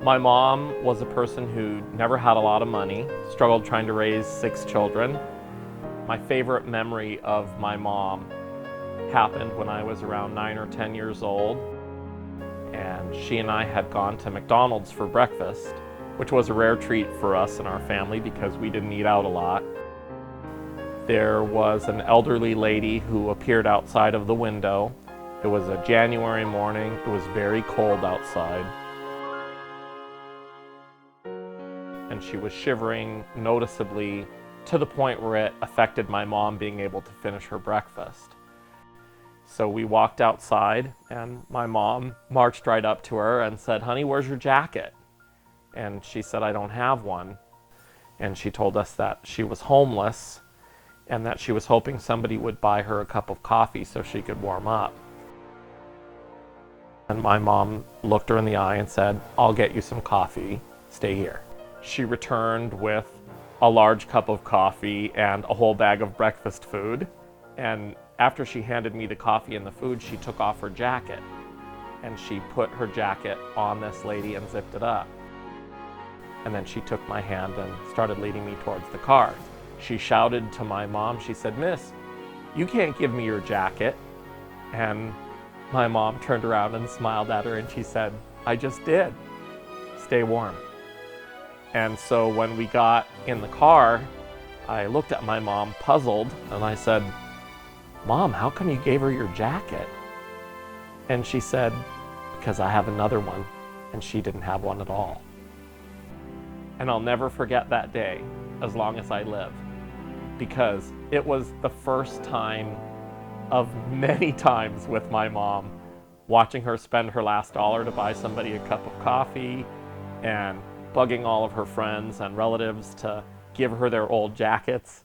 My mom was a person who never had a lot of money, struggled trying to raise 6 children. My favorite memory of my mom happened when I was around 9 or 10 years old, and she and I had gone to McDonald's for breakfast, which was a rare treat for us and our family because we didn't eat out a lot. There was an elderly lady who appeared outside of the window. It was a January morning. It was very cold outside. And she was shivering noticeably to the point where it affected my mom being able to finish her breakfast. So we walked outside and my mom marched right up to her and said, "Honey, where's your jacket?" And she said, "I don't have one." And she told us that she was homeless and that she was hoping somebody would buy her a cup of coffee so she could warm up. And my mom looked her in the eye and said, "I'll get you some coffee, stay here." She returned with a large cup of coffee and a whole bag of breakfast food. And after she handed me the coffee and the food, she took off her jacket and she put her jacket on this lady and zipped it up. And then she took my hand and started leading me towards the car. She shouted to my mom, she said, "Miss, you can't give me your jacket." And my mom turned around and smiled at her and she said, "I just did. Stay warm." And so when we got in the car, I looked at my mom puzzled and I said, "Mom, how come you gave her your jacket?" And she said, "Because I have another one," and she didn't have one at all. And I'll never forget that day as long as I live, because it was the first time of many times with my mom, watching her spend her last dollar to buy somebody a cup of coffee and bugging all of her friends and relatives to give her their old jackets.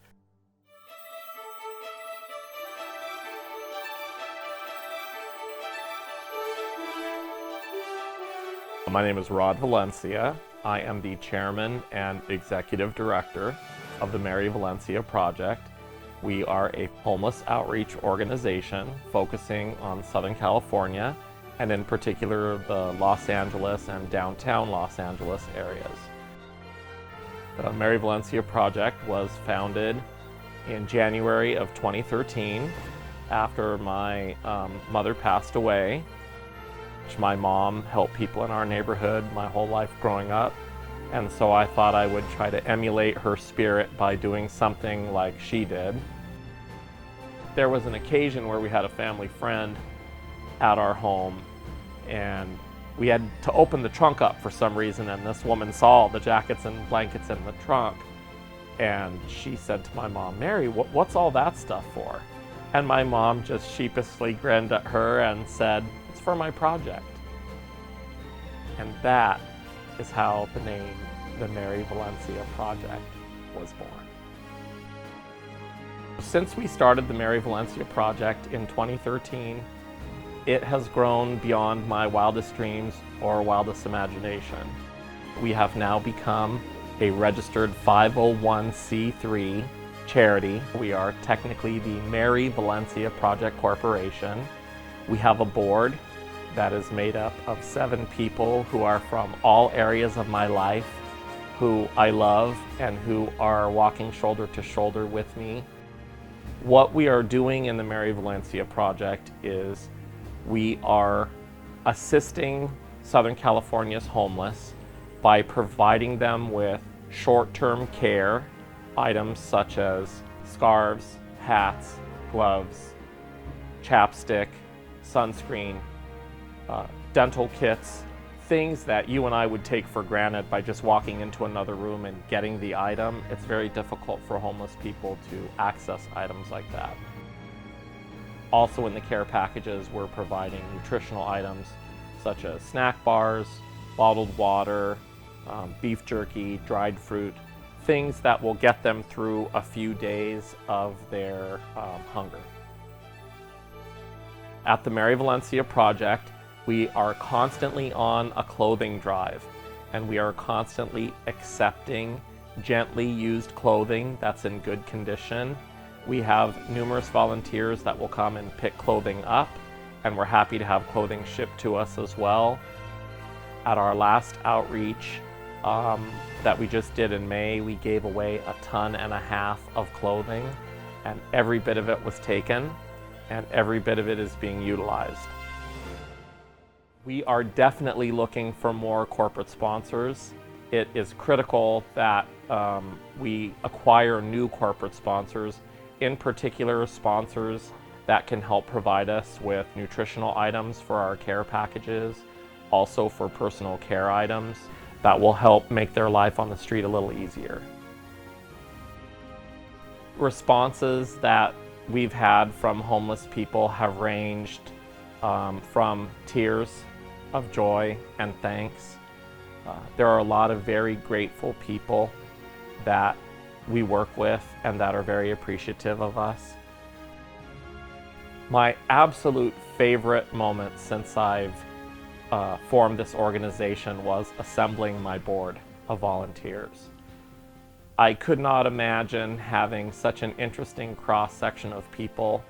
My name is Rod Valencia. I am the chairman and executive director of the Mary Vilencia Project. We are a homeless outreach organization focusing on Southern California, and in particular the Los Angeles and downtown Los Angeles areas. The Mary Vilencia Project was founded in January of 2013 after my mother passed away. My mom helped people in our neighborhood my whole life growing up, and so I thought I would try to emulate her spirit by doing something like she did. There was an occasion where we had a family friend at our home, and we had to open the trunk up for some reason, and this woman saw the jackets and blankets in the trunk, and she said to my mom, "Mary, what's all that stuff for?" And my mom just sheepishly grinned at her and said, "It's for my project." And that is how the name, the Mary Vilencia Project, was born. Since we started the Mary Vilencia Project in 2013, it has grown beyond my wildest dreams or wildest imagination. We have now become a registered 501c3 charity. We are technically the Mary Vilencia Project Corporation. We have a board that is made up of 7 people who are from all areas of my life, who I love and who are walking shoulder to shoulder with me. What we are doing in the Mary Vilencia Project is we are assisting Southern California's homeless by providing them with short-term care items such as scarves, hats, gloves, chapstick, sunscreen, dental kits, things that you and I would take for granted by just walking into another room and getting the item. It's very difficult for homeless people to access items like that. Also in the care packages, we're providing nutritional items such as snack bars, bottled water, beef jerky, dried fruit, things that will get them through a few days of their hunger. At the Mary Vilencia Project, we are constantly on a clothing drive, and we are constantly accepting gently used clothing that's in good condition. We have numerous volunteers that will come and pick clothing up, and we're happy to have clothing shipped to us as well. At our last outreach that we just did in May, we gave away 1.5 tons of clothing, and every bit of it was taken, and every bit of it is being utilized. We are definitely looking for more corporate sponsors. It is critical that we acquire new corporate sponsors, in particular sponsors that can help provide us with nutritional items for our care packages, also for personal care items that will help make their life on the street a little easier. Responses that we've had from homeless people have ranged from tears of joy and thanks. There are a lot of very grateful people that we work with and that are very appreciative of us. My absolute favorite moment since I've formed this organization was assembling my board of volunteers. I could not imagine having such an interesting cross-section of people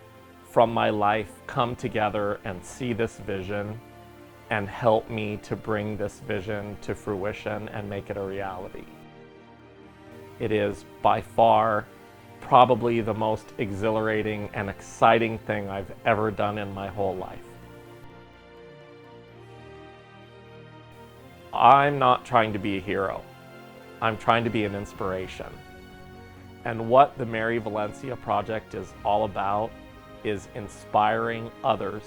from my life come together and see this vision and help me to bring this vision to fruition and make it a reality. It is by far probably the most exhilarating and exciting thing I've ever done in my whole life. I'm not trying to be a hero. I'm trying to be an inspiration. And what the Mary Vilencia Project is all about is inspiring others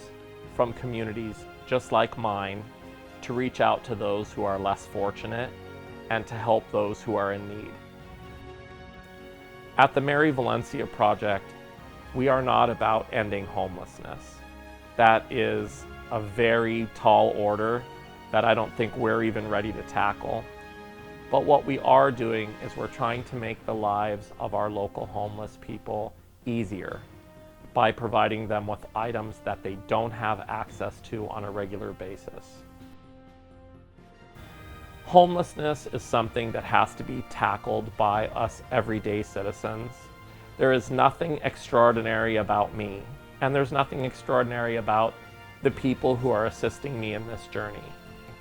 from communities just like mine to reach out to those who are less fortunate and to help those who are in need. At the Mary Vilencia Project, we are not about ending homelessness. That is a very tall order that I don't think we're even ready to tackle. But what we are doing is we're trying to make the lives of our local homeless people easier by providing them with items that they don't have access to on a regular basis. Homelessness is something that has to be tackled by us everyday citizens. There is nothing extraordinary about me, and there's nothing extraordinary about the people who are assisting me in this journey.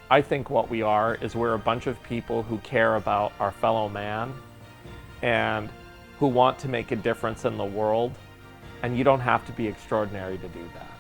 I think what we are is we're a bunch of people who care about our fellow man and who want to make a difference in the world, and you don't have to be extraordinary to do that.